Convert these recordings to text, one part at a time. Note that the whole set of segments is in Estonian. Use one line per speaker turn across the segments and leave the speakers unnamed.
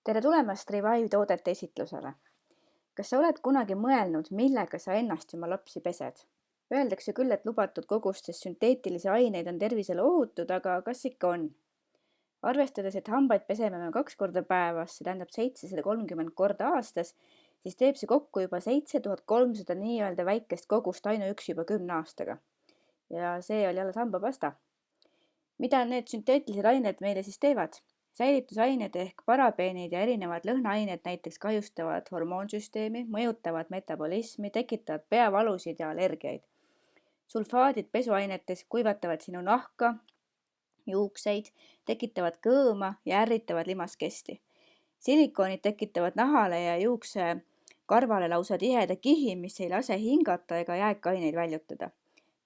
Tere tulemast Revive toodete esitlusele. Kas sa oled kunagi mõelnud, millega sa ennast ja oma lapsi pesed? Öeldakse küll, et lubatud kogustes sünteetilisi aineid on tervisele ohutud, aga kas ikka on? Arvestades, et hambaid peseme me 2 korda päevas, see tähendab 730 korda aastas, siis teeb see kokku juba 7300 nii-öelda väikest kogust ainuüksi juba 10 aastaga. Ja see oli alles hambapasta. Mida need sünteetilised ained meile siis teevad? Säilitusained ehk parabeenid ja erinevad lõhnaained näiteks kahjustavad hormoonsüsteemi, mõjutavad metabolismi, tekitavad peavalusid ja allergiaid. Sulfaadid pesuainetes kuivatavad sinu nahka, juukseid, tekitavad kõõma ja ärritavad limaskesti. Silikoonid tekitavad nahale ja juukse karvale lausa tiheda kihi, mis ei lase hingata ega jääkaineid väljutada.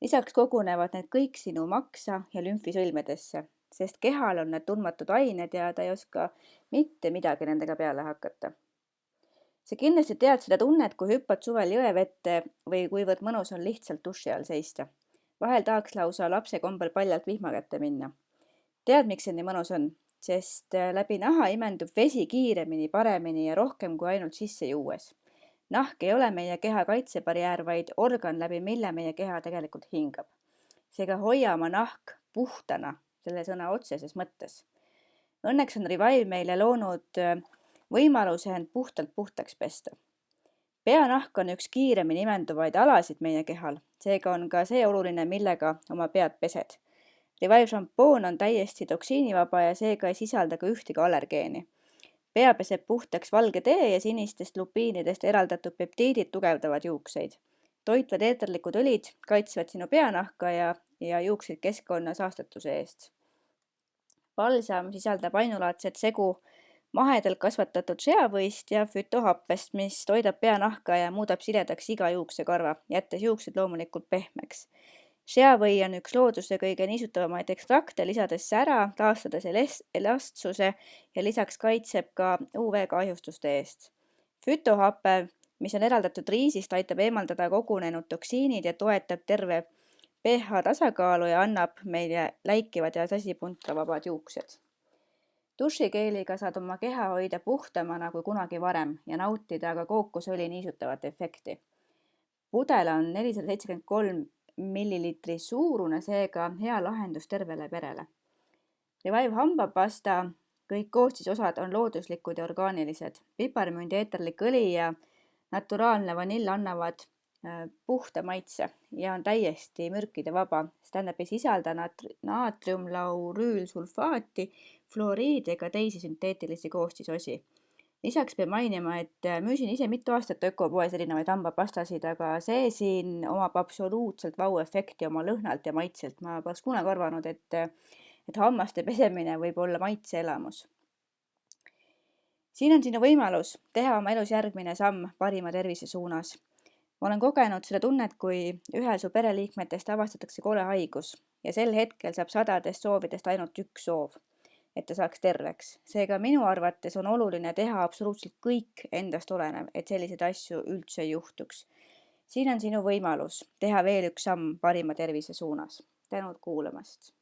Lisaks kogunevad need kõik sinu maksa ja lümfisõlmedesse, sest kehal on need tundmatud ained ja ta ei oska mitte midagi nendega peale hakata. Sa kindlasti tead seda tunnet, kui hüppad suvel jõevette või kuivõrd mõnus on lihtsalt duši all seista. Vahel tahaks lausa lapse kombel paljalt vihma kätte minna. Tead, miks see nii mõnus on? Sest läbi naha imendub vesi kiiremini, paremini ja rohkem kui ainult sisse juues. Nahk ei ole meie keha kaitsebarjäär, vaid organ, läbi mille meie keha tegelikult hingab. Seega hoia oma nahk puhtana, selle sõna otseses mõttes. Õnneks on Revive meile loonud võimaluse end puhtalt puhtaks pesta. Peanahk on üks kiiremini imenduvaid alasid meie kehal, seega on ka see oluline, millega oma pead pesed. Revive šampoon on täiesti toksiinivaba ja seega ei sisalda ka ühtegi allergeeni. Pea peseb puhtaks valge tee ja sinistest lupiinidest eraldatud peptiidid tugevdavad juukseid. Toitvad eeterlikud õlid kaitsvad sinu peanahka ja juukseid keskkonna saastatuse eest. Balsam sisaldab ainulaadset segu mahedalt kasvatatud seavõist ja fütohappest, mis toidab peanahka ja muudab siledaks iga juuksekarva, jättes juuksed loomulikult pehmeks. Seavõi on üks looduse kõige niisutavamaid ekstrakte, lisades sära, taastades elastsuse ja lisaks kaitseb ka UV-kahjustuste eest. Fütohappe, mis on eraldatud riisist, aitab eemaldada kogunenud toksiinid ja toetab terve pH tasakaalu ja annab meile läikivad ja sasipuntravabad juuksed. Dušikeeliga saad oma keha hoida puhtamana kui kunagi varem ja nautida ka kookosõli niisutavat efekti. Pudel on 473 millilitri suurune, seega hea lahendus tervele perele. Revive hambapasta kõik koostisosad on looduslikud ja orgaanilised. Piparmündi eeterlik õli ja naturaalne vanill annavad puhta maitse ja on täiesti mürkide vaba. See tähendab ei sisalda naatriumlaurüülsulfaati, fluoriidi ega teisi sünteetilisi koostisosi. Lisaks peab mainima, et müüsin ise mitu aastat ökopoes erinevaid hambapastasid, aga see siin omab absoluutselt vau-efekti oma lõhnalt ja maitselt. Ma poleks kunagi arvanud, et hammaste pesemine võib olla maitseelamus. Siin on sinu võimalus teha oma elus järgmine samm parima tervise suunas. Ma olen kogenud seda tunnet, kui ühel su pereliikmetest avastatakse kole haigus ja sel hetkel saab 100 soovidest ainult üks soov, et ta saaks terveks. Seega minu arvates on oluline teha absoluutselt kõik endast olenev, et selliseid asju üldse ei juhtuks. Siin on sinu võimalus teha veel üks samm parima tervise suunas. Tänud kuulamast!